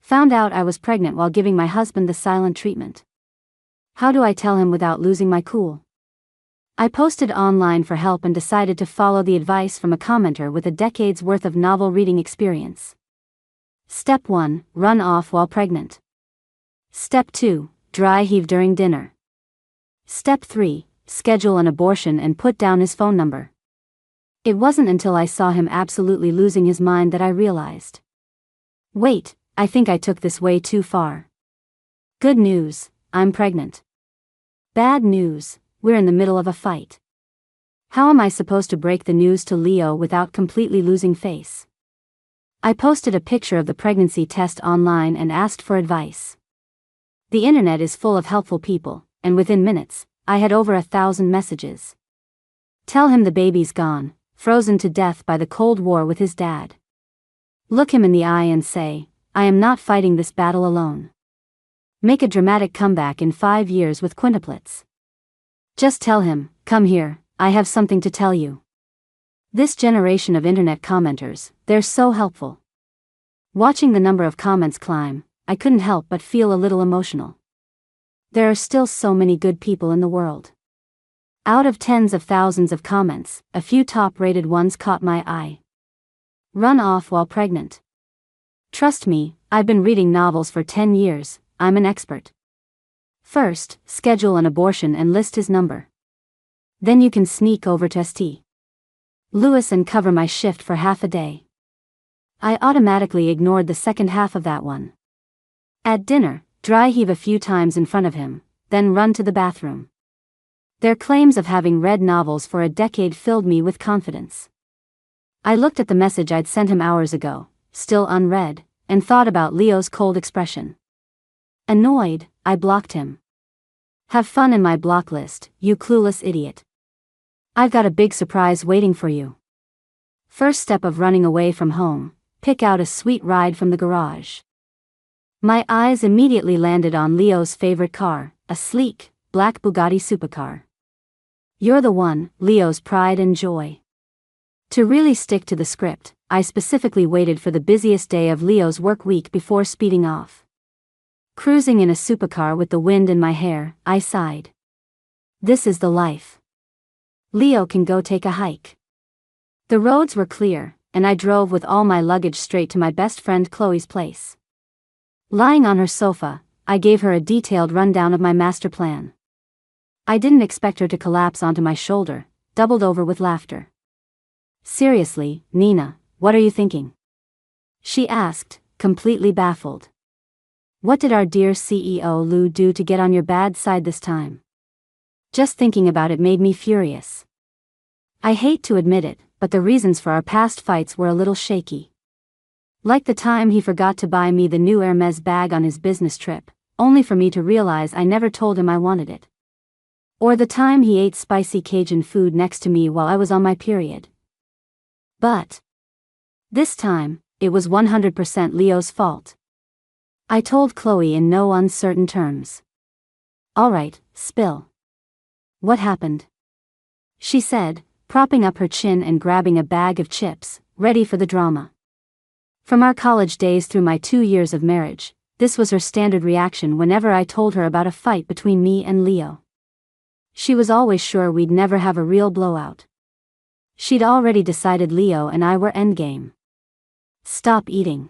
Found out I was pregnant while giving my husband the silent treatment. How do I tell him without losing my cool? I posted online for help and decided to follow the advice from a commenter with a decade's worth of novel reading experience. Step 1. Run off while pregnant. Step 2. Dry heave during dinner. Step 3. Schedule an abortion and put down his phone number. It wasn't until I saw him absolutely losing his mind that I realized. Wait, I think I took this way too far. Good news, I'm pregnant. Bad news, we're in the middle of a fight. How am I supposed to break the news to Leo without completely losing face? I posted a picture of the pregnancy test online and asked for advice. The internet is full of helpful people, and within minutes, I had over 1,000 messages. Tell him the baby's gone, frozen to death by the Cold War with his dad. Look him in the eye and say, I am not fighting this battle alone. Make a dramatic comeback in 5 years with quintuplets. Just tell him, come here, I have something to tell you. This generation of internet commenters, they're so helpful. Watching the number of comments climb, I couldn't help but feel a little emotional. There are still so many good people in the world. Out of tens of thousands of comments, a few top-rated ones caught my eye. Run off while pregnant. Trust me, I've been reading novels for 10 years, I'm an expert. First, schedule an abortion and list his number. Then you can sneak over to St. Louis and cover my shift for half a day. I automatically ignored the second half of that one. At dinner, dry heave a few times in front of him, then run to the bathroom. Their claims of having read novels for a decade filled me with confidence. I looked at the message I'd sent him hours ago, still unread, and thought about Leo's cold expression. Annoyed, I blocked him. Have fun in my block list, you clueless idiot. I've got a big surprise waiting for you. First step of running away from home, pick out a sweet ride from the garage. My eyes immediately landed on Leo's favorite car, a sleek, black Bugatti supercar. You're the one, Leo's pride and joy. To really stick to the script, I specifically waited for the busiest day of Leo's work week before speeding off. Cruising in a supercar with the wind in my hair, I sighed. This is the life. Leo can go take a hike. The roads were clear, and I drove with all my luggage straight to my best friend Chloe's place. Lying on her sofa, I gave her a detailed rundown of my master plan. I didn't expect her to collapse onto my shoulder, doubled over with laughter. Seriously, Nina, what are you thinking? She asked, completely baffled. What did our dear CEO Lou do to get on your bad side this time? Just thinking about it made me furious. I hate to admit it, but the reasons for our past fights were a little shaky. Like the time he forgot to buy me the new Hermes bag on his business trip, only for me to realize I never told him I wanted it. Or the time he ate spicy Cajun food next to me while I was on my period. But this time, it was 100% Leo's fault. I told Chloe in no uncertain terms. Alright, spill. What happened? She said, propping up her chin and grabbing a bag of chips, ready for the drama. From our college days through my 2 years of marriage, this was her standard reaction whenever I told her about a fight between me and Leo. She was always sure we'd never have a real blowout. She'd already decided Leo and I were endgame. Stop eating.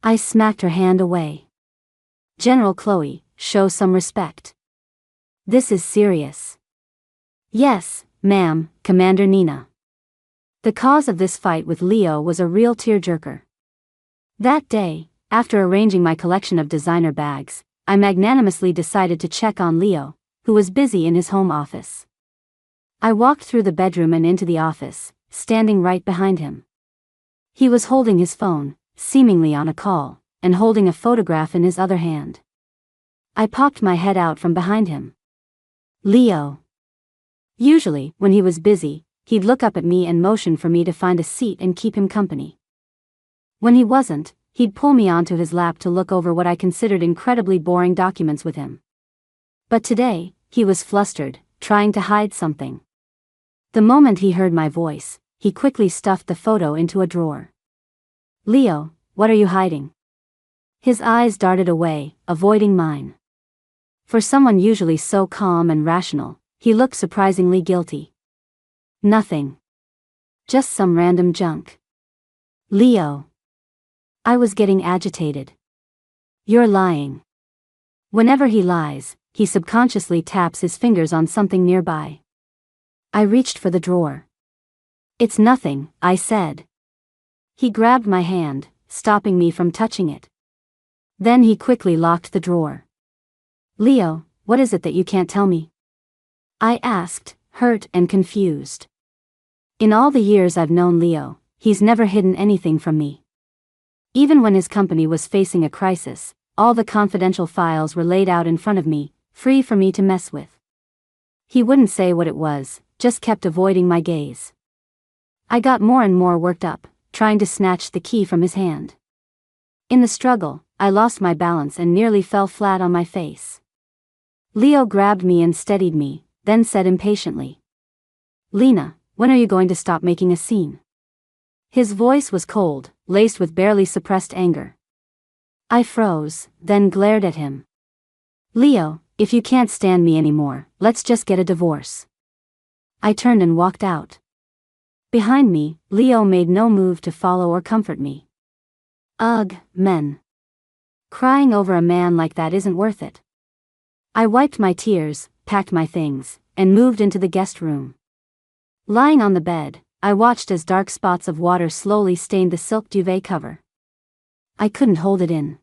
I smacked her hand away. General Chloe, show some respect. This is serious. Yes, ma'am, Commander Nina. The cause of this fight with Leo was a real tearjerker. That day, after arranging my collection of designer bags, I magnanimously decided to check on Leo, who was busy in his home office. I walked through the bedroom and into the office, standing right behind him. He was holding his phone, seemingly on a call, and holding a photograph in his other hand. I popped my head out from behind him. Leo. Usually, when he was busy, he'd look up at me and motion for me to find a seat and keep him company. When he wasn't, he'd pull me onto his lap to look over what I considered incredibly boring documents with him. But today, he was flustered, trying to hide something. The moment he heard my voice, he quickly stuffed the photo into a drawer. Leo, what are you hiding? His eyes darted away, avoiding mine. For someone usually so calm and rational, he looked surprisingly guilty. Nothing. Just some random junk. Leo. I was getting agitated. You're lying. Whenever he lies, he subconsciously taps his fingers on something nearby. I reached for the drawer. It's nothing, I said. He grabbed my hand, stopping me from touching it. Then he quickly locked the drawer. Leo, what is it that you can't tell me? I asked, hurt and confused. In all the years I've known Leo, he's never hidden anything from me. Even when his company was facing a crisis, all the confidential files were laid out in front of me, free for me to mess with. He wouldn't say what it was, just kept avoiding my gaze. I got more and more worked up, trying to snatch the key from his hand. In the struggle, I lost my balance and nearly fell flat on my face. Leo grabbed me and steadied me, then said impatiently, Lena, when are you going to stop making a scene? His voice was cold, laced with barely suppressed anger. I froze, then glared at him. Leo, if you can't stand me anymore, let's just get a divorce. I turned and walked out. Behind me, Leo made no move to follow or comfort me. Ugh, men. Crying over a man like that isn't worth it. I wiped my tears, packed my things, and moved into the guest room. Lying on the bed, I watched as dark spots of water slowly stained the silk duvet cover. I couldn't hold it in.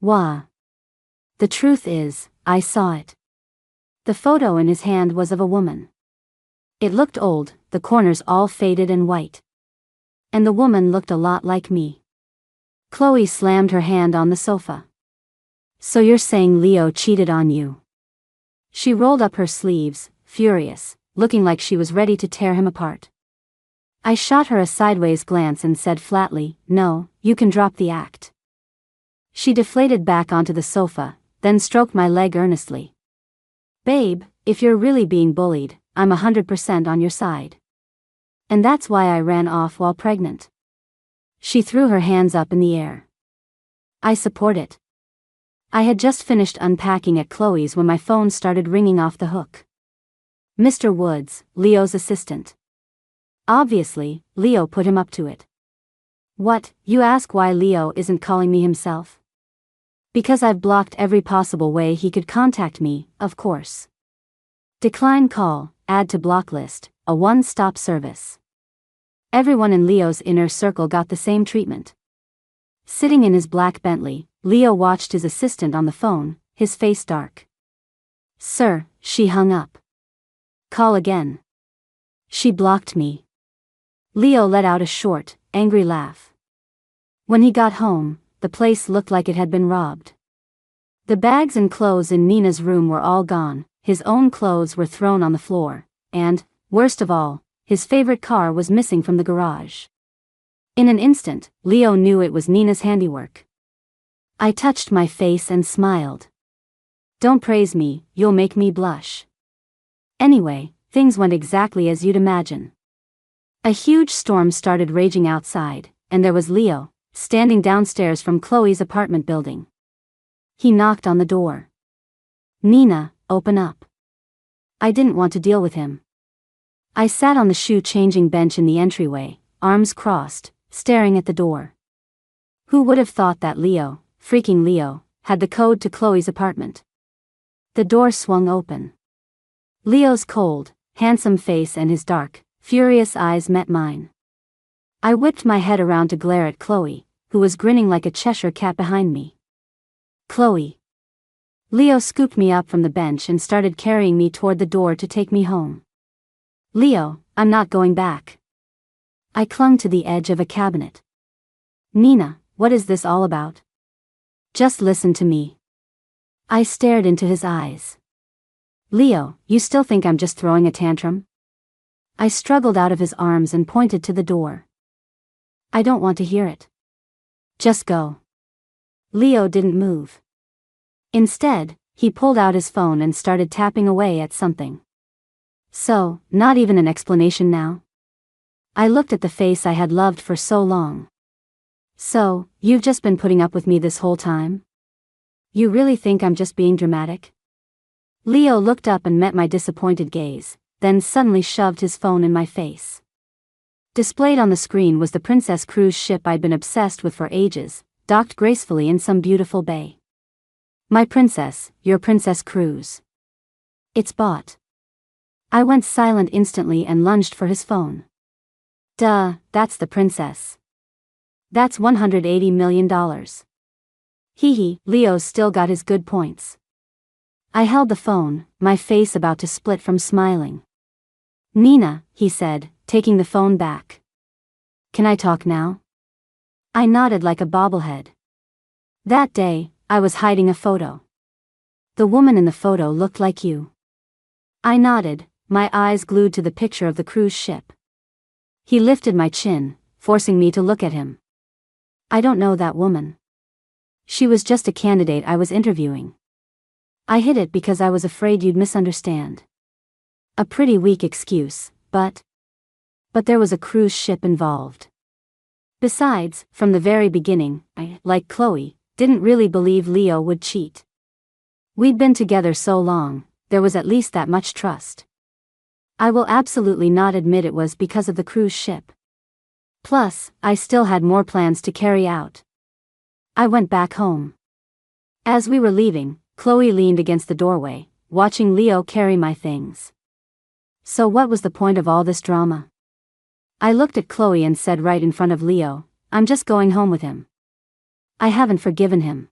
Wah. The truth is, I saw it. The photo in his hand was of a woman. It looked old, the corners all faded and white. And the woman looked a lot like me. Chloe slammed her hand on the sofa. So you're saying Leo cheated on you? She rolled up her sleeves, furious, looking like she was ready to tear him apart. I shot her a sideways glance and said flatly, no, you can drop the act. She deflated back onto the sofa, then stroked my leg earnestly. Babe, if you're really being bullied, I'm 100% on your side. And that's why I ran off while pregnant. She threw her hands up in the air. I support it. I had just finished unpacking at Chloe's when my phone started ringing off the hook. Mr. Woods, Leo's assistant. Obviously, Leo put him up to it. What, you ask why Leo isn't calling me himself? Because I've blocked every possible way he could contact me, of course. Decline call, add to block list, a one-stop service. Everyone in Leo's inner circle got the same treatment. Sitting in his black Bentley, Leo watched his assistant on the phone, his face dark. Sir, she hung up. Call again. She blocked me. Leo let out a short, angry laugh. When he got home, the place looked like it had been robbed. The bags and clothes in Nina's room were all gone, his own clothes were thrown on the floor, and, worst of all, his favorite car was missing from the garage. In an instant, Leo knew it was Nina's handiwork. I touched my face and smiled. Don't praise me, you'll make me blush. Anyway, things went exactly as you'd imagine. A huge storm started raging outside, and there was Leo, standing downstairs from Chloe's apartment building. He knocked on the door. Nina, open up. I didn't want to deal with him. I sat on the shoe-changing bench in the entryway, arms crossed, staring at the door. Who would have thought that Leo, freaking Leo, had the code to Chloe's apartment? The door swung open. Leo's cold, handsome face and his dark, furious eyes met mine. I whipped my head around to glare at Chloe, who was grinning like a Cheshire cat behind me. Chloe. Leo scooped me up from the bench and started carrying me toward the door to take me home. Leo, I'm not going back. I clung to the edge of a cabinet. Nina, what is this all about? Just listen to me. I stared into his eyes. Leo, you still think I'm just throwing a tantrum? I struggled out of his arms and pointed to the door. I don't want to hear it. Just go. Leo didn't move. Instead, he pulled out his phone and started tapping away at something. So, not even an explanation now? I looked at the face I had loved for so long. So, you've just been putting up with me this whole time? You really think I'm just being dramatic? Leo looked up and met my disappointed gaze, then suddenly shoved his phone in my face. Displayed on the screen was the Princess cruise ship I'd been obsessed with for ages, docked gracefully in some beautiful bay. My princess, your princess cruise. It's bought. I went silent instantly and lunged for his phone. Duh, that's the princess. That's $180 million. Hee hee, Leo's still got his good points. I held the phone, my face about to split from smiling. Nina, he said, taking the phone back. Can I talk now? I nodded like a bobblehead. That day, I was hiding a photo. The woman in the photo looked like you. I nodded, my eyes glued to the picture of the cruise ship. He lifted my chin, forcing me to look at him. I don't know that woman. She was just a candidate I was interviewing. I hid it because I was afraid you'd misunderstand. A pretty weak excuse, but there was a cruise ship involved. Besides, from the very beginning, I, like Chloe, didn't really believe Leo would cheat. We'd been together so long, there was at least that much trust. I will absolutely not admit it was because of the cruise ship. Plus, I still had more plans to carry out. I went back home. As we were leaving, Chloe leaned against the doorway, watching Leo carry my things. So what was the point of all this drama? I looked at Chloe and said right in front of Leo, I'm just going home with him. I haven't forgiven him.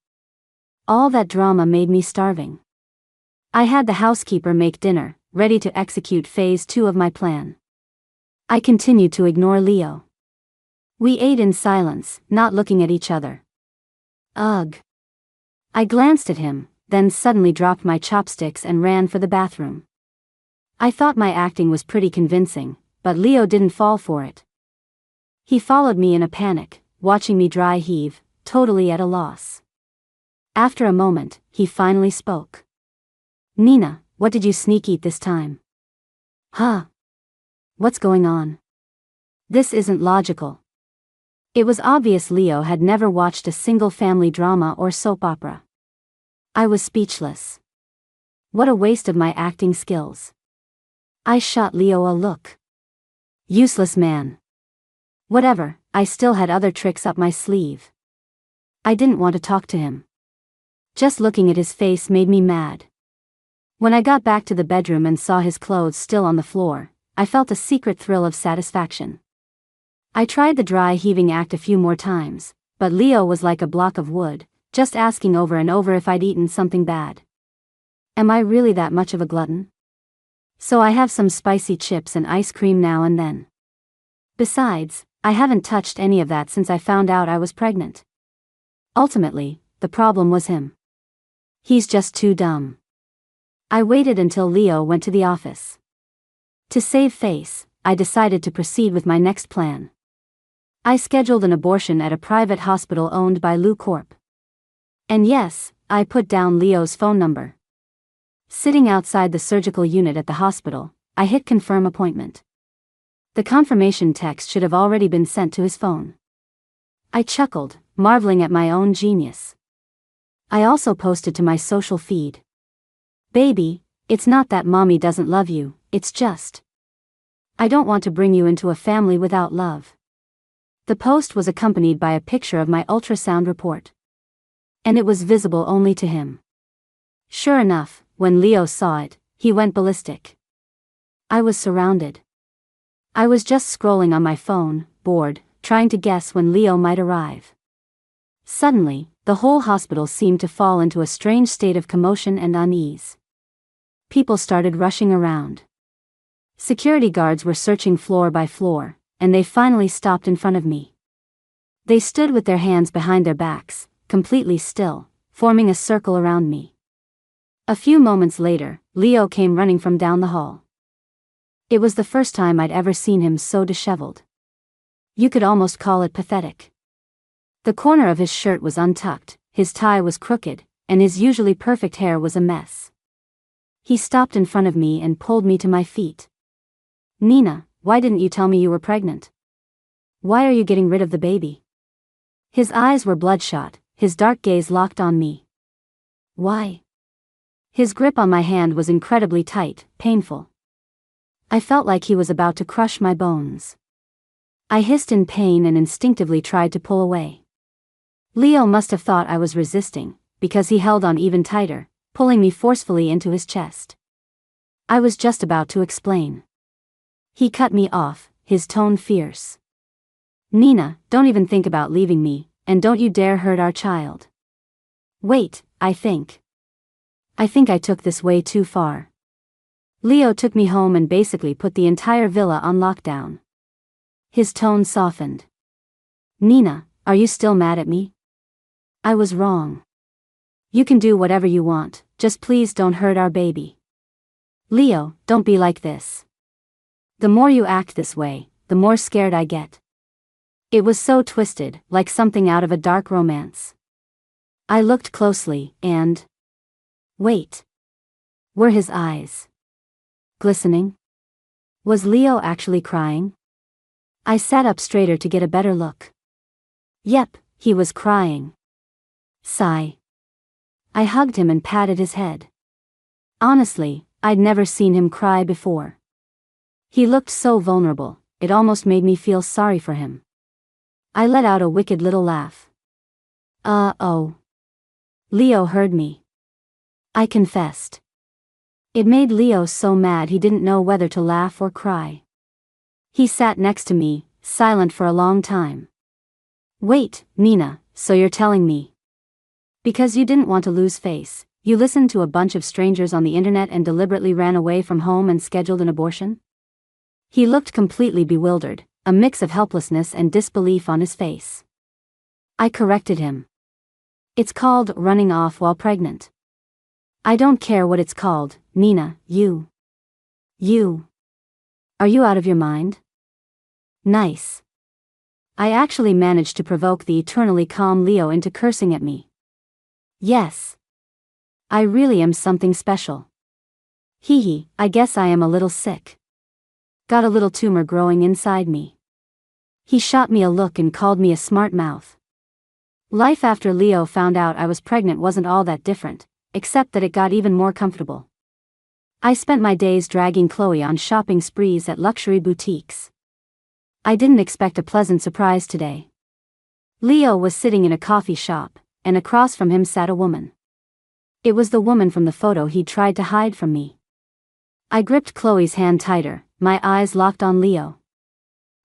All that drama made me starving. I had the housekeeper make dinner, ready to execute phase 2 of my plan. I continued to ignore Leo. We ate in silence, not looking at each other. Ugh. I glanced at him, then suddenly dropped my chopsticks and ran for the bathroom. I thought my acting was pretty convincing, but Leo didn't fall for it. He followed me in a panic, watching me dry heave, totally at a loss. After a moment, he finally spoke. Nina, what did you sneak eat this time? Huh? What's going on? This isn't logical. It was obvious Leo had never watched a single family drama or soap opera. I was speechless. What a waste of my acting skills. I shot Leo a look. Useless man. Whatever, I still had other tricks up my sleeve. I didn't want to talk to him. Just looking at his face made me mad. When I got back to the bedroom and saw his clothes still on the floor, I felt a secret thrill of satisfaction. I tried the dry heaving act a few more times, but Leo was like a block of wood, just asking over and over if I'd eaten something bad. Am I really that much of a glutton? So I have some spicy chips and ice cream now and then. Besides, I haven't touched any of that since I found out I was pregnant. Ultimately, the problem was him. He's just too dumb. I waited until Leo went to the office. To save face, I decided to proceed with my next plan. I scheduled an abortion at a private hospital owned by Lou Corp. And yes, I put down Leo's phone number. Sitting outside the surgical unit at the hospital, I hit confirm appointment. The confirmation text should have already been sent to his phone. I chuckled, marveling at my own genius. I also posted to my social feed. Baby, it's not that mommy doesn't love you, it's just I don't want to bring you into a family without love. The post was accompanied by a picture of my ultrasound report. And it was visible only to him. Sure enough, when Leo saw it, he went ballistic. I was surrounded. I was just scrolling on my phone, bored, trying to guess when Leo might arrive. Suddenly, the whole hospital seemed to fall into a strange state of commotion and unease. People started rushing around. Security guards were searching floor by floor, and they finally stopped in front of me. They stood with their hands behind their backs, completely still, forming a circle around me. A few moments later, Leo came running from down the hall. It was the first time I'd ever seen him so disheveled. You could almost call it pathetic. The corner of his shirt was untucked, his tie was crooked, and his usually perfect hair was a mess. He stopped in front of me and pulled me to my feet. Nina, why didn't you tell me you were pregnant? Why are you getting rid of the baby? His eyes were bloodshot, his dark gaze locked on me. Why? His grip on my hand was incredibly tight, painful. I felt like he was about to crush my bones. I hissed in pain and instinctively tried to pull away. Leo must have thought I was resisting, because he held on even tighter, pulling me forcefully into his chest. I was just about to explain. He cut me off, his tone fierce. Nina, don't even think about leaving me, and don't you dare hurt our child. Wait, I think I took this way too far. Leo took me home and basically put the entire villa on lockdown. His tone softened. Nina, are you still mad at me? I was wrong. You can do whatever you want, just please don't hurt our baby. Leo, don't be like this. The more you act this way, the more scared I get. It was so twisted, like something out of a dark romance. I looked closely, and... Wait. Were his eyes glistening? Was Leo actually crying? I sat up straighter to get a better look. Yep, he was crying. Sigh. I hugged him and patted his head. Honestly, I'd never seen him cry before. He looked so vulnerable, it almost made me feel sorry for him. I let out a wicked little laugh. Oh. Leo heard me. I confessed. It made Leo so mad he didn't know whether to laugh or cry. He sat next to me, silent for a long time. Wait, Nina, so you're telling me? Because you didn't want to lose face, you listened to a bunch of strangers on the internet and deliberately ran away from home and scheduled an abortion? He looked completely bewildered, a mix of helplessness and disbelief on his face. I corrected him. It's called running off while pregnant. I don't care what it's called, Nina, you. Are you out of your mind? Nice. I actually managed to provoke the eternally calm Leo into cursing at me. Yes. I really am something special. Hee, I guess I am a little sick. Got a little tumor growing inside me. He shot me a look and called me a smart mouth. Life after Leo found out I was pregnant wasn't all that different, except that it got even more comfortable. I spent my days dragging Chloe on shopping sprees at luxury boutiques. I didn't expect a pleasant surprise today. Leo was sitting in a coffee shop, and across from him sat a woman. It was the woman from the photo he'd tried to hide from me. I gripped Chloe's hand tighter, my eyes locked on Leo.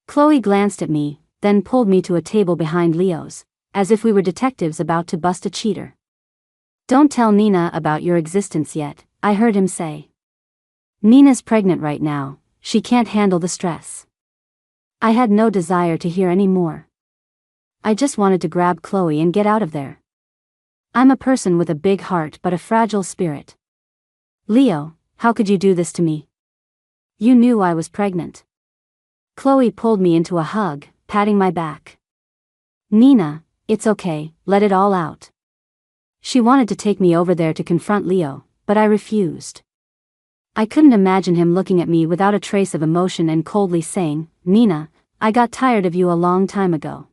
Chloe glanced at me, then pulled me to a table behind Leo's, as if we were detectives about to bust a cheater. Don't tell Nina about your existence yet, I heard him say. Nina's pregnant right now, she can't handle the stress. I had no desire to hear any more. I just wanted to grab Chloe and get out of there. I'm a person with a big heart but a fragile spirit. Leo, how could you do this to me? You knew I was pregnant. Chloe pulled me into a hug, patting my back. Nina, it's okay, let it all out. She wanted to take me over there to confront Leo, but I refused. I couldn't imagine him looking at me without a trace of emotion and coldly saying, Nina, I got tired of you a long time ago.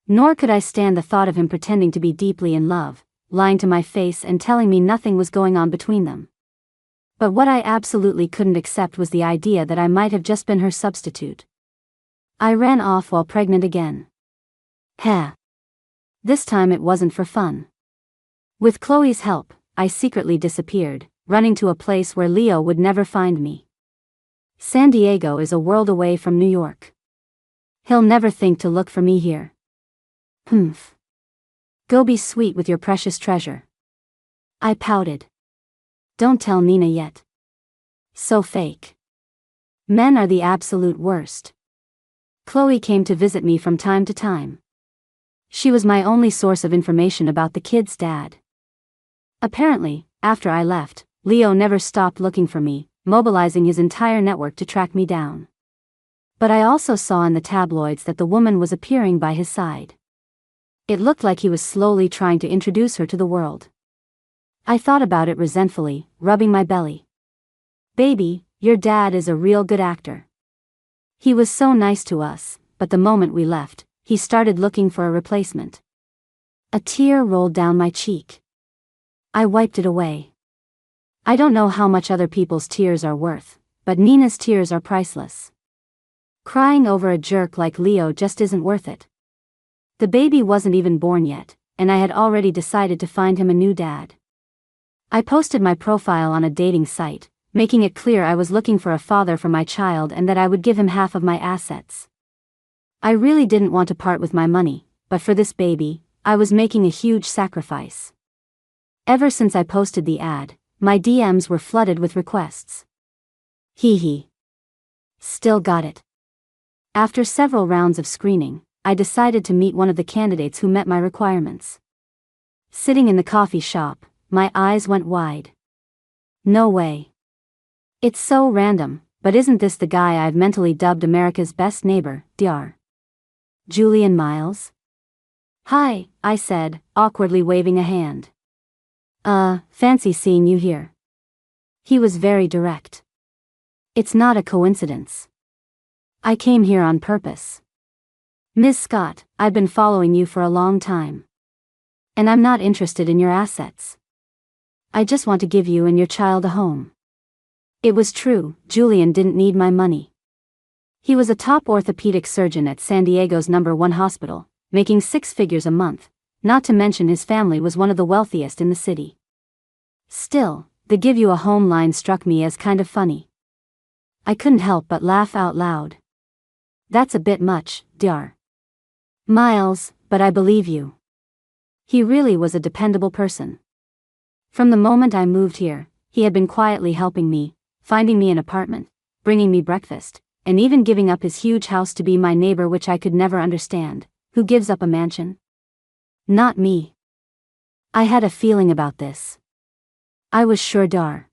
Nor could I stand the thought of him pretending to be deeply in love, lying to my face and telling me nothing was going on between them. But what I absolutely couldn't accept was the idea that I might have just been her substitute. I ran off while pregnant again. This time it wasn't for fun. With Chloe's help, I secretly disappeared, running to a place where Leo would never find me. San Diego is a world away from New York. He'll never think to look for me here. Go be sweet with your precious treasure. I pouted. Don't tell Nina yet. So fake. Men are the absolute worst. Chloe came to visit me from time to time. She was my only source of information about the kid's dad. Apparently, after I left, Leo never stopped looking for me, mobilizing his entire network to track me down. But I also saw in the tabloids that the woman was appearing by his side. It looked like he was slowly trying to introduce her to the world. I thought about it resentfully, rubbing my belly. Baby, your dad is a real good actor. He was so nice to us, but the moment we left, he started looking for a replacement. A tear rolled down my cheek. I wiped it away. I don't know how much other people's tears are worth, but Nina's tears are priceless. Crying over a jerk like Leo just isn't worth it. The baby wasn't even born yet, and I had already decided to find him a new dad. I posted my profile on a dating site, making it clear I was looking for a father for my child and that I would give him half of my assets. I really didn't want to part with my money, but for this baby, I was making a huge sacrifice. Ever since I posted the ad, my DMs were flooded with requests. Hee. Still got it. After several rounds of screening, I decided to meet one of the candidates who met my requirements. Sitting in the coffee shop, my eyes went wide. No way. It's so random, but isn't this the guy I've mentally dubbed America's best neighbor, Dr. Julian Miles? Hi, I said, awkwardly waving a hand. Fancy seeing you here. He was very direct. It's not a coincidence. I came here on purpose. Ms. Scott, I've been following you for a long time. And I'm not interested in your assets. I just want to give you and your child a home. It was true, Julian didn't need my money. He was a top orthopedic surgeon at San Diego's #1 hospital, making 6 figures a month, not to mention his family was one of the wealthiest in the city. Still, the give you a home line struck me as kind of funny. I couldn't help but laugh out loud. That's a bit much, Dr. Miles, but I believe you. He really was a dependable person. From the moment I moved here, he had been quietly helping me, finding me an apartment, bringing me breakfast, and even giving up his huge house to be my neighbor, which I could never understand. Who gives up a mansion? Not me. I had a feeling about this. I was sure Dr.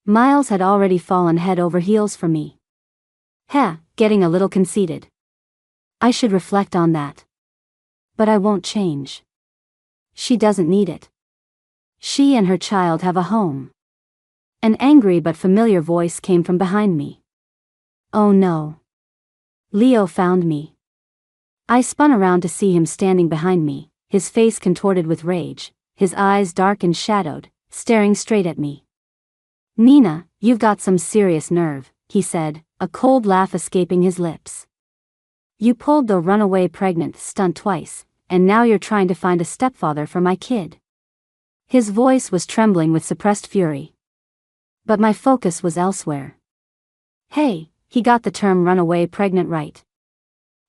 Miles had already fallen head over heels for me. Getting a little conceited. I should reflect on that. But I won't change. She doesn't need it. She and her child have a home. An angry but familiar voice came from behind me. Oh no. Leo found me. I spun around to see him standing behind me, his face contorted with rage, his eyes dark and shadowed, staring straight at me. Nina, you've got some serious nerve, he said, a cold laugh escaping his lips. You pulled the runaway pregnant stunt twice, and now you're trying to find a stepfather for my kid. His voice was trembling with suppressed fury. But my focus was elsewhere. Hey, he got the term runaway pregnant right.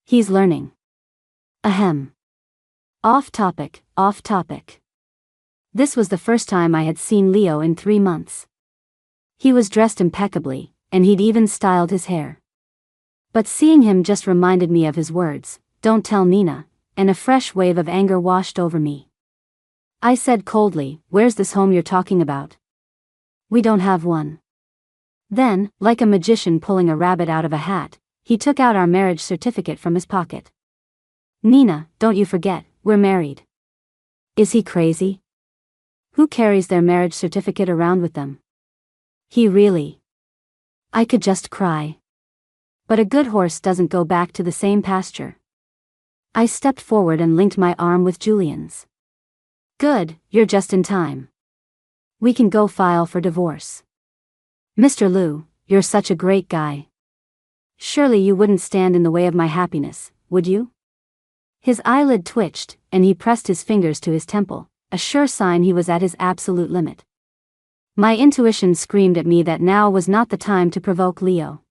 He's learning. Ahem. Off topic. This was the first time I had seen Leo in 3 months. He was dressed impeccably, and he'd even styled his hair. But seeing him just reminded me of his words, "Don't tell Nina," and a fresh wave of anger washed over me. I said coldly, "Where's this home you're talking about?" "We don't have one." Then, like a magician pulling a rabbit out of a hat, he took out our marriage certificate from his pocket. "Nina, don't you forget, we're married." Is he crazy? Who carries their marriage certificate around with them? He really. I could just cry. But a good horse doesn't go back to the same pasture. I stepped forward and linked my arm with Julian's. Good, you're just in time. We can go file for divorce. Mr. Liu, you're such a great guy. Surely you wouldn't stand in the way of my happiness, would you? His eyelid twitched, and he pressed his fingers to his temple, a sure sign he was at his absolute limit. My intuition screamed at me that now was not the time to provoke Leo.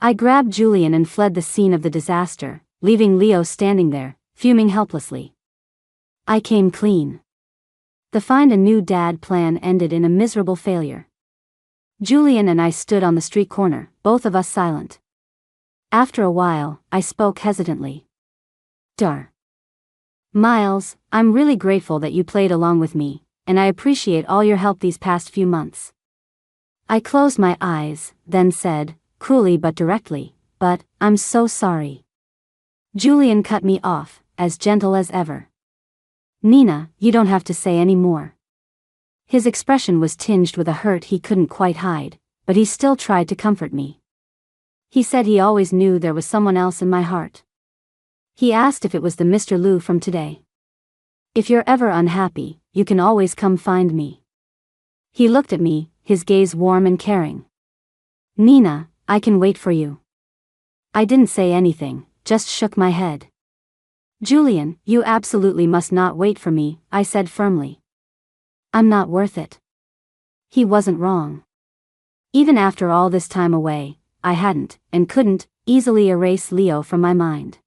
I grabbed Julian and fled the scene of the disaster, leaving Leo standing there, fuming helplessly. I came clean. The find a new dad plan ended in a miserable failure. Julian and I stood on the street corner, both of us silent. After a while, I spoke hesitantly. Dr. Miles, I'm really grateful that you played along with me, and I appreciate all your help these past few months. I closed my eyes, then said, cruelly but directly, "But, I'm so sorry." Julian cut me off, as gentle as ever. "Nina, you don't have to say any more." His expression was tinged with a hurt he couldn't quite hide, but he still tried to comfort me. He said he always knew there was someone else in my heart. He asked if it was the Mr. Liu from today. If you're ever unhappy, you can always come find me. He looked at me, his gaze warm and caring. Nina, I can wait for you. I didn't say anything, just shook my head. Julian, you absolutely must not wait for me, I said firmly. I'm not worth it. He wasn't wrong. Even after all this time away, I hadn't, and couldn't, easily erase Leo from my mind.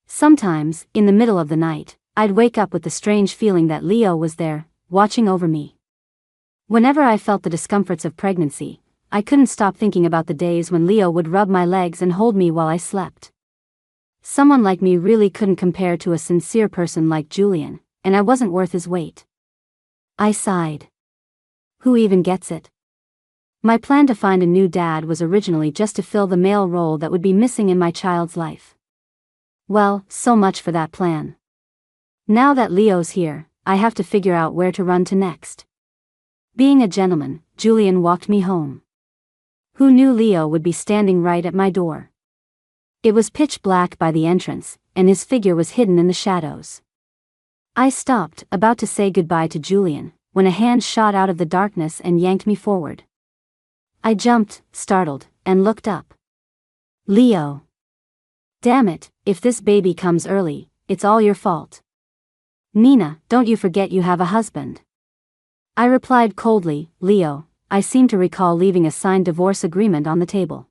Sometimes, in the middle of the night, I'd wake up with the strange feeling that Leo was there, watching over me. Whenever I felt the discomforts of pregnancy, I couldn't stop thinking about the days when Leo would rub my legs and hold me while I slept. Someone like me really couldn't compare to a sincere person like Julian, and I wasn't worth his weight. I sighed. Who even gets it? My plan to find a new dad was originally just to fill the male role that would be missing in my child's life. Well, so much for that plan. Now that Leo's here, I have to figure out where to run to next. Being a gentleman, Julian walked me home. Who knew Leo would be standing right at my door? It was pitch black by the entrance, and his figure was hidden in the shadows. I stopped, about to say goodbye to Julian, when a hand shot out of the darkness and yanked me forward. I jumped, startled, and looked up. Leo. Damn it, if this baby comes early, it's all your fault. Nina, don't you forget you have a husband. I replied coldly, Leo, I seem to recall leaving a signed divorce agreement on the table.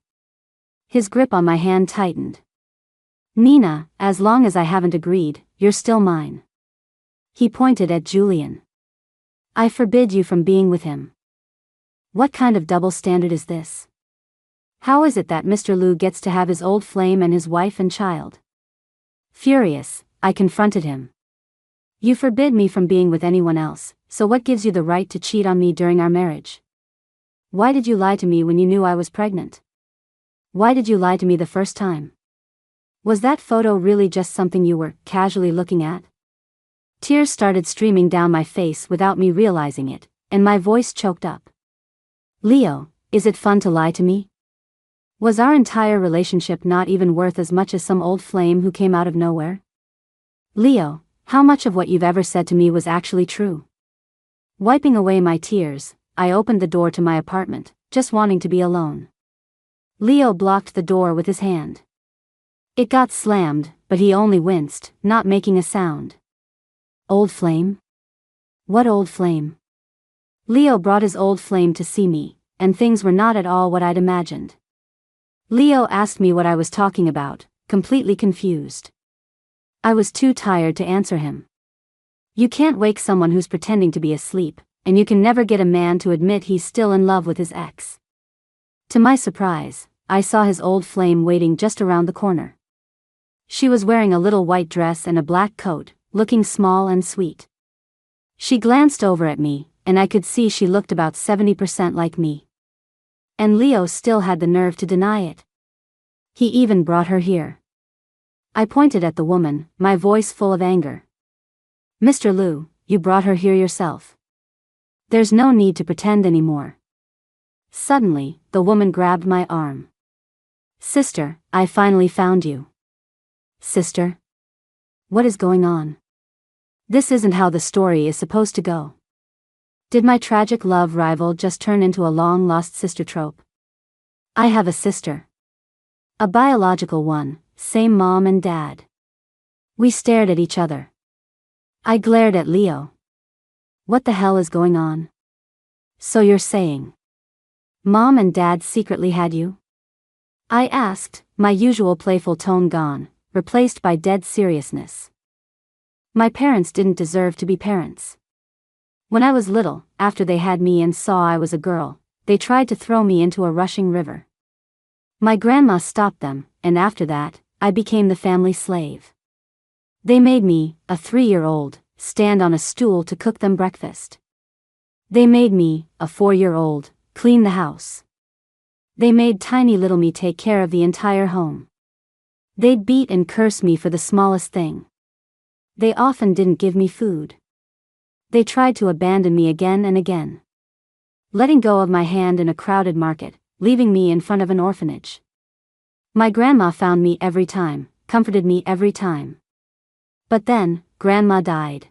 His grip on my hand tightened. Nina, as long as I haven't agreed, you're still mine. He pointed at Julian. I forbid you from being with him. What kind of double standard is this? How is it that Mr. Liu gets to have his old flame and his wife and child? Furious, I confronted him. You forbid me from being with anyone else, so what gives you the right to cheat on me during our marriage? Why did you lie to me when you knew I was pregnant? Why did you lie to me the first time? Was that photo really just something you were casually looking at? Tears started streaming down my face without me realizing it, and my voice choked up. Leo, is it fun to lie to me? Was our entire relationship not even worth as much as some old flame who came out of nowhere? Leo, how much of what you've ever said to me was actually true? Wiping away my tears, I opened the door to my apartment, just wanting to be alone. Leo blocked the door with his hand. It got slammed, but he only winced, not making a sound. Old flame? What old flame? Leo brought his old flame to see me, and things were not at all what I'd imagined. Leo asked me what I was talking about, completely confused. I was too tired to answer him. You can't wake someone who's pretending to be asleep, and you can never get a man to admit he's still in love with his ex. To my surprise, I saw his old flame waiting just around the corner. She was wearing a little white dress and a black coat, looking small and sweet. She glanced over at me, and I could see she looked about 70% like me. And Leo still had the nerve to deny it. He even brought her here. I pointed at the woman, my voice full of anger. Mr. Liu, you brought her here yourself. There's no need to pretend anymore. Suddenly, the woman grabbed my arm. Sister, I finally found you. Sister? What is going on? This isn't how the story is supposed to go. Did my tragic love rival just turn into a long-lost sister trope? I have a sister. A biological one, same mom and dad. We stared at each other. I glared at Leo. What the hell is going on? So you're saying Mom and Dad secretly had you? I asked, my usual playful tone gone, replaced by dead seriousness. My parents didn't deserve to be parents. When I was little, after they had me and saw I was a girl, they tried to throw me into a rushing river. My grandma stopped them, and after that, I became the family slave. They made me, a 3-year-old, stand on a stool to cook them breakfast. They made me, a 4-year-old, clean the house. They made tiny little me take care of the entire home. They'd beat and curse me for the smallest thing. They often didn't give me food. They tried to abandon me again and again. Letting go of my hand in a crowded market, leaving me in front of an orphanage. My grandma found me every time, comforted me every time. But then, Grandma died.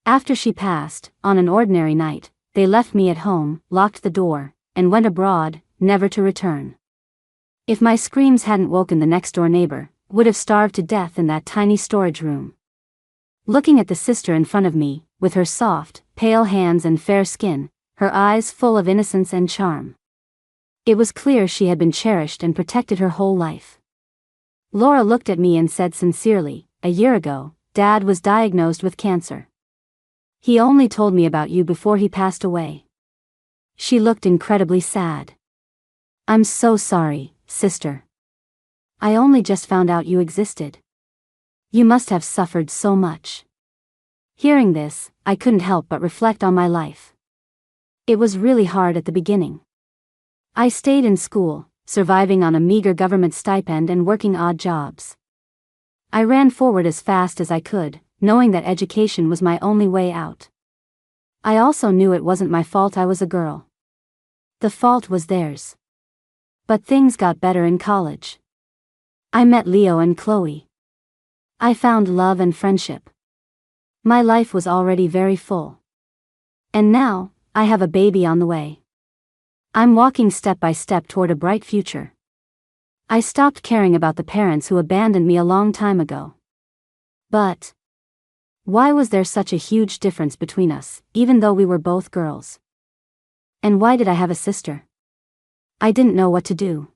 After she passed, on an ordinary night, they left me at home, locked the door, and went abroad, never to return. If my screams hadn't woken the next-door neighbor, would have starved to death in that tiny storage room. Looking at the sister in front of me, with her soft, pale hands and fair skin, her eyes full of innocence and charm. It was clear she had been cherished and protected her whole life. Laura looked at me and said sincerely, "A year ago, Dad was diagnosed with cancer. He only told me about you before he passed away." She looked incredibly sad. "I'm so sorry, sister. I only just found out you existed. You must have suffered so much." Hearing this, I couldn't help but reflect on my life. It was really hard at the beginning. I stayed in school, surviving on a meager government stipend and working odd jobs. I ran forward as fast as I could, knowing that education was my only way out. I also knew it wasn't my fault I was a girl. The fault was theirs. But things got better in college. I met Leo and Chloe. I found love and friendship. My life was already very full. And now, I have a baby on the way. I'm walking step by step toward a bright future. I stopped caring about the parents who abandoned me a long time ago. But why was there such a huge difference between us, even though we were both girls? And why did I have a sister? I didn't know what to do.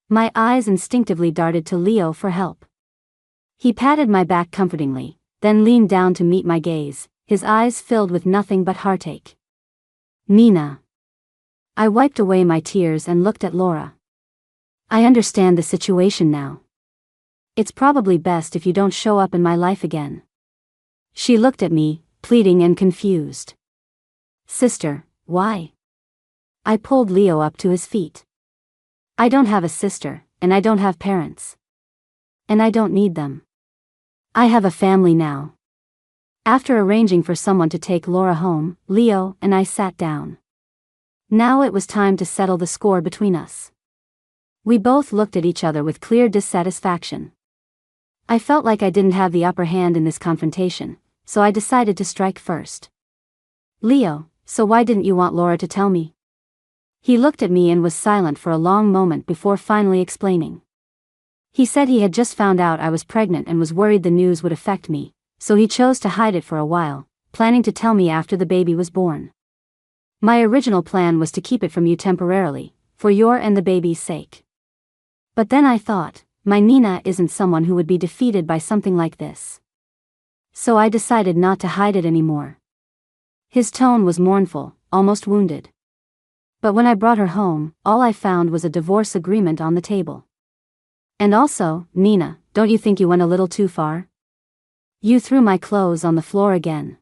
My eyes instinctively darted to Leo for help. He patted my back comfortingly, then leaned down to meet my gaze, his eyes filled with nothing but heartache. "Nina." I wiped away my tears and looked at Laura. "I understand the situation now. It's probably best if you don't show up in my life again." She looked at me, pleading and confused. "Sister, why?" I pulled Leo up to his feet. "I don't have a sister, and I don't have parents. And I don't need them. I have a family now." After arranging for someone to take Laura home, Leo and I sat down. Now it was time to settle the score between us. We both looked at each other with clear dissatisfaction. I felt like I didn't have the upper hand in this confrontation, so I decided to strike first. "Leo, so why didn't you want Laura to tell me?" He looked at me and was silent for a long moment before finally explaining. He said he had just found out I was pregnant and was worried the news would affect me, so he chose to hide it for a while, planning to tell me after the baby was born. "My original plan was to keep it from you temporarily, for your and the baby's sake. But then I thought, my Nina isn't someone who would be defeated by something like this. So I decided not to hide it anymore." His tone was mournful, almost wounded. "But when I brought her home, all I found was a divorce agreement on the table. And also, Nina, don't you think you went a little too far? You threw my clothes on the floor again."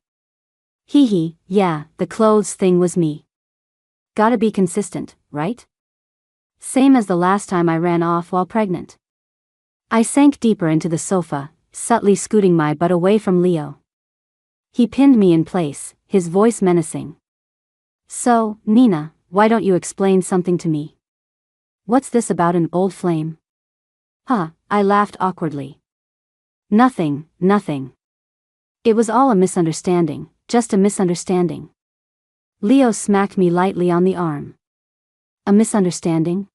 "Hee, yeah, the clothes thing was me. Gotta be consistent, right? Same as the last time I ran off while pregnant." I sank deeper into the sofa, subtly scooting my butt away from Leo. He pinned me in place, his voice menacing. "So, Nina, why don't you explain something to me? What's this about an old flame?" "Huh," I laughed awkwardly. Nothing. It was all a misunderstanding, just a misunderstanding." Leo smacked me lightly on the arm. "A misunderstanding?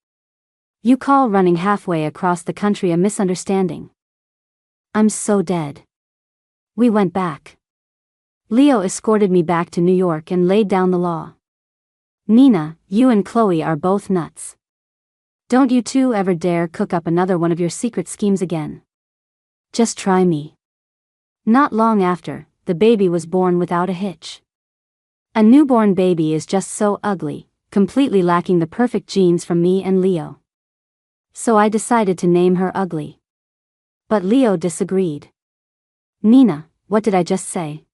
You call running halfway across the country a misunderstanding? I'm so dead." We went back. Leo escorted me back to New York and laid down the law. "Nina, you and Chloe are both nuts. Don't you two ever dare cook up another one of your secret schemes again. Just try me." Not long after, the baby was born without a hitch. A newborn baby is just so ugly, completely lacking the perfect genes from me and Leo. So I decided to name her Ugly. But Leo disagreed. "Nina, what did I just say?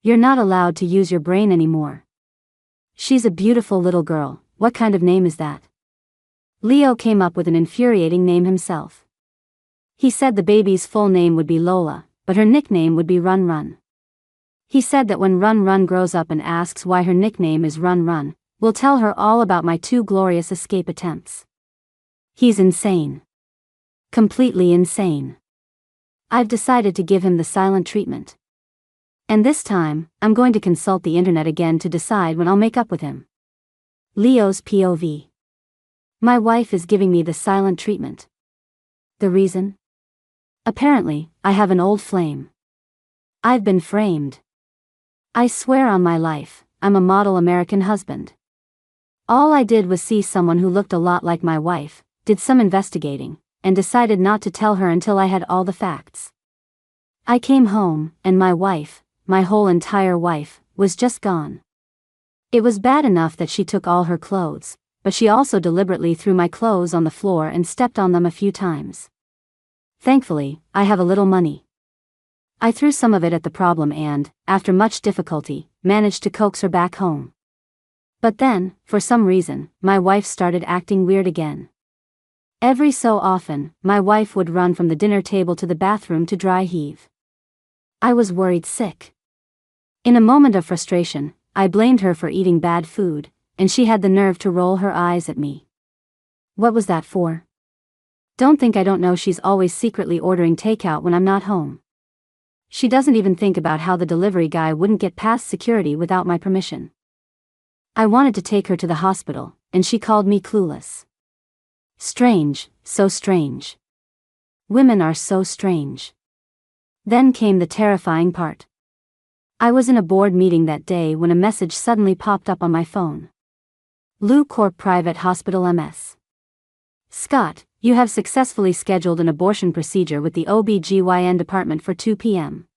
You're not allowed to use your brain anymore. She's a beautiful little girl, what kind of name is that?" Leo came up with an infuriating name himself. He said the baby's full name would be Lola, but her nickname would be Run Run. He said that when Run Run grows up and asks why her nickname is Run Run, we'll tell her all about my 2 glorious escape attempts. He's insane. Completely insane. I've decided to give him the silent treatment. And this time, I'm going to consult the internet again to decide when I'll make up with him. Leo's POV. My wife is giving me the silent treatment. The reason? Apparently, I have an old flame. I've been framed. I swear on my life, I'm a model American husband. All I did was see someone who looked a lot like my wife, did some investigating, and decided not to tell her until I had all the facts. I came home, and my wife, my whole entire wife, was just gone. It was bad enough that she took all her clothes, but she also deliberately threw my clothes on the floor and stepped on them a few times. Thankfully, I have a little money. I threw some of it at the problem and, after much difficulty, managed to coax her back home. But then, for some reason, my wife started acting weird again. Every so often, my wife would run from the dinner table to the bathroom to dry heave. I was worried sick. In a moment of frustration, I blamed her for eating bad food, and she had the nerve to roll her eyes at me. What was that for? Don't think I don't know she's always secretly ordering takeout when I'm not home. She doesn't even think about how the delivery guy wouldn't get past security without my permission. I wanted to take her to the hospital, and she called me clueless. Strange, so strange. Women are so strange. Then came the terrifying part. I was in a board meeting that day when a message suddenly popped up on my phone. Lou Corp Private Hospital MS. Scott, you have successfully scheduled an abortion procedure with the OB/GYN department for 2 p.m.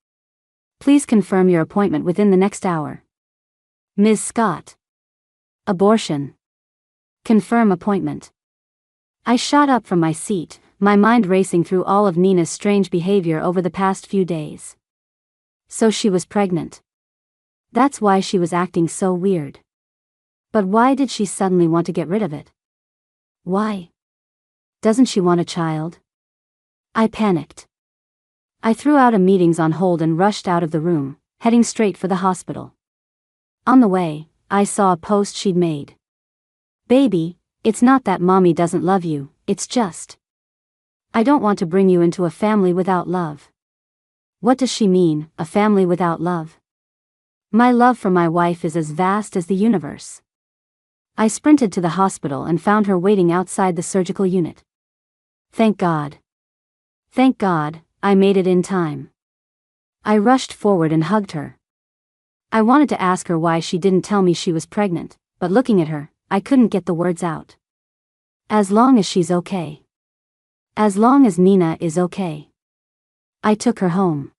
Please confirm your appointment within the next hour. Ms. Scott. Abortion. Confirm appointment. I shot up from my seat, my mind racing through all of Nina's strange behavior over the past few days. So she was pregnant. That's why she was acting so weird. But why did she suddenly want to get rid of it? Why? Doesn't she want a child? I panicked. I threw out a meetings on hold and rushed out of the room, heading straight for the hospital. On the way, I saw a post she'd made. Baby, it's not that mommy doesn't love you, it's just I don't want to bring you into a family without love. What does she mean, a family without love? My love for my wife is as vast as the universe. I sprinted to the hospital and found her waiting outside the surgical unit. Thank God. Thank God, I made it in time. I rushed forward and hugged her. I wanted to ask her why she didn't tell me she was pregnant, but looking at her, I couldn't get the words out. As long as she's okay. As long as Nina is okay. I took her home.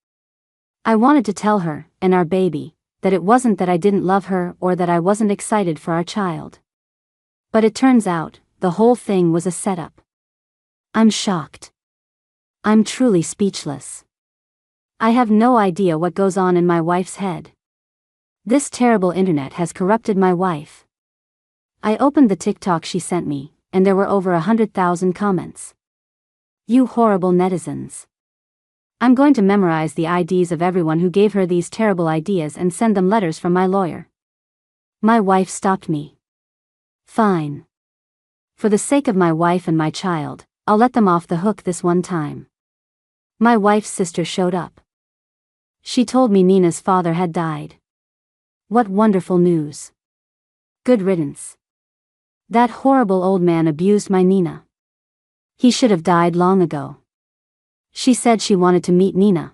I wanted to tell her, and our baby, that it wasn't that I didn't love her or that I wasn't excited for our child. But it turns out, the whole thing was a setup. I'm shocked. I'm truly speechless. I have no idea what goes on in my wife's head. This terrible internet has corrupted my wife. I opened the TikTok she sent me, and there were over 100,000 comments. You horrible netizens. I'm going to memorize the IDs of everyone who gave her these terrible ideas and send them letters from my lawyer. My wife stopped me. Fine. For the sake of my wife and my child, I'll let them off the hook this one time. My wife's sister showed up. She told me Nina's father had died. What wonderful news. Good riddance. That horrible old man abused my Nina. He should have died long ago. She said she wanted to meet Nina.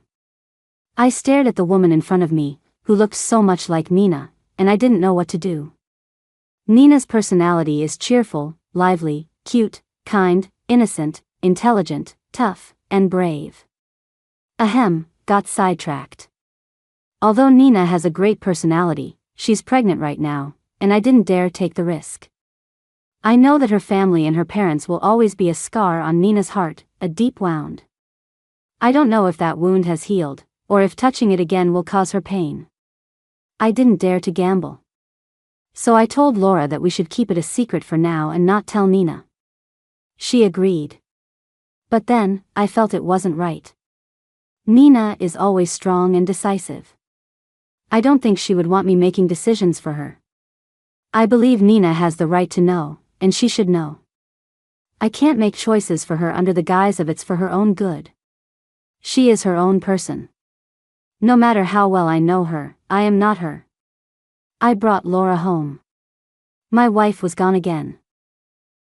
I stared at the woman in front of me, who looked so much like Nina, and I didn't know what to do. Nina's personality is cheerful, lively, cute, kind, innocent, intelligent, tough, and brave. Ahem, got sidetracked. Although Nina has a great personality, she's pregnant right now, and I didn't dare take the risk. I know that her family and her parents will always be a scar on Nina's heart, a deep wound. I don't know if that wound has healed, or if touching it again will cause her pain. I didn't dare to gamble. So I told Laura that we should keep it a secret for now and not tell Nina. She agreed. But then, I felt it wasn't right. Nina is always strong and decisive. I don't think she would want me making decisions for her. I believe Nina has the right to know, and she should know. I can't make choices for her under the guise of it's for her own good. She is her own person. No matter how well I know her, I am not her. I brought Laura home. My wife was gone again.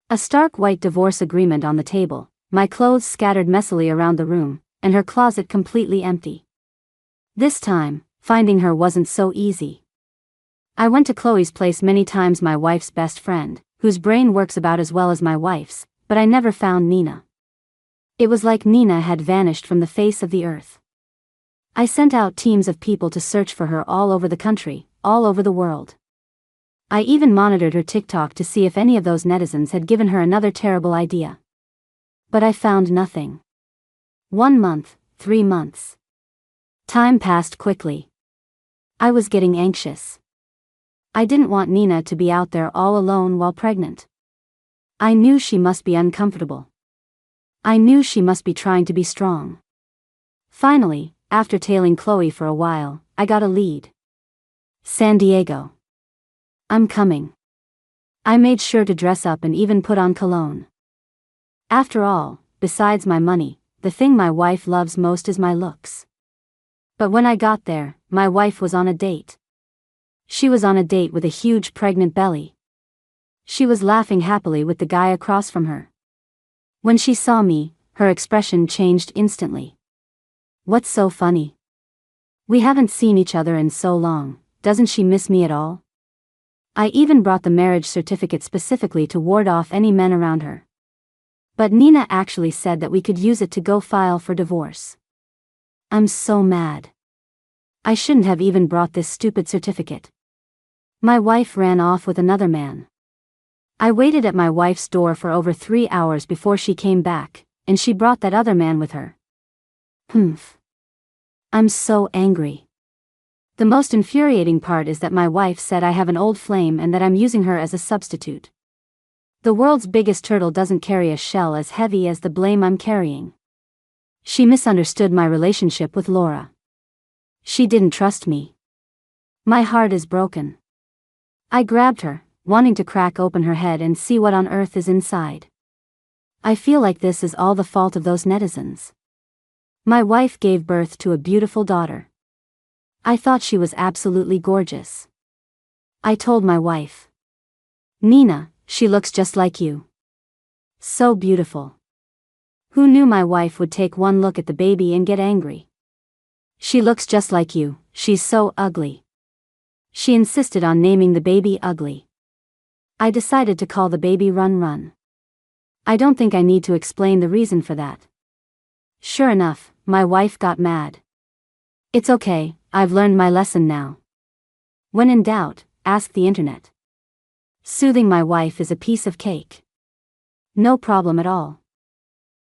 A stark white divorce agreement on the table, my clothes scattered messily around the room, and her closet completely empty. This time, finding her wasn't so easy. I went to Chloe's place many times, my wife's best friend, whose brain works about as well as my wife's, but I never found Nina. It was like Nina had vanished from the face of the earth. I sent out teams of people to search for her all over the country, all over the world. I even monitored her TikTok to see if any of those netizens had given her another terrible idea. But I found nothing. 1 month, 3 months. Time passed quickly. I was getting anxious. I didn't want Nina to be out there all alone while pregnant. I knew she must be uncomfortable. I knew she must be trying to be strong. Finally, after tailing Chloe for a while, I got a lead. San Diego. I'm coming. I made sure to dress up and even put on cologne. After all, besides my money, the thing my wife loves most is my looks. But when I got there, my wife was on a date. She was on a date with a huge pregnant belly. She was laughing happily with the guy across from her. When she saw me, her expression changed instantly. What's so funny? We haven't seen each other in so long, doesn't she miss me at all? I even brought the marriage certificate specifically to ward off any men around her. But Nina actually said that we could use it to go file for divorce. I'm so mad. I shouldn't have even brought this stupid certificate. My wife ran off with another man. I waited at my wife's door for over 3 hours before she came back, and she brought that other man with her. Humph. I'm so angry. The most infuriating part is that my wife said I have an old flame and that I'm using her as a substitute. The world's biggest turtle doesn't carry a shell as heavy as the blame I'm carrying. She misunderstood my relationship with Laura. She didn't trust me. My heart is broken. I grabbed her, wanting to crack open her head and see what on earth is inside. I feel like this is all the fault of those netizens. My wife gave birth to a beautiful daughter. I thought she was absolutely gorgeous. I told my wife, Nina, she looks just like you. So beautiful. Who knew my wife would take one look at the baby and get angry? She looks just like you, she's so ugly. She insisted on naming the baby Ugly. I decided to call the baby Run Run. I don't think I need to explain the reason for that. Sure enough, my wife got mad. It's okay, I've learned my lesson now. When in doubt, ask the internet. Soothing my wife is a piece of cake. No problem at all.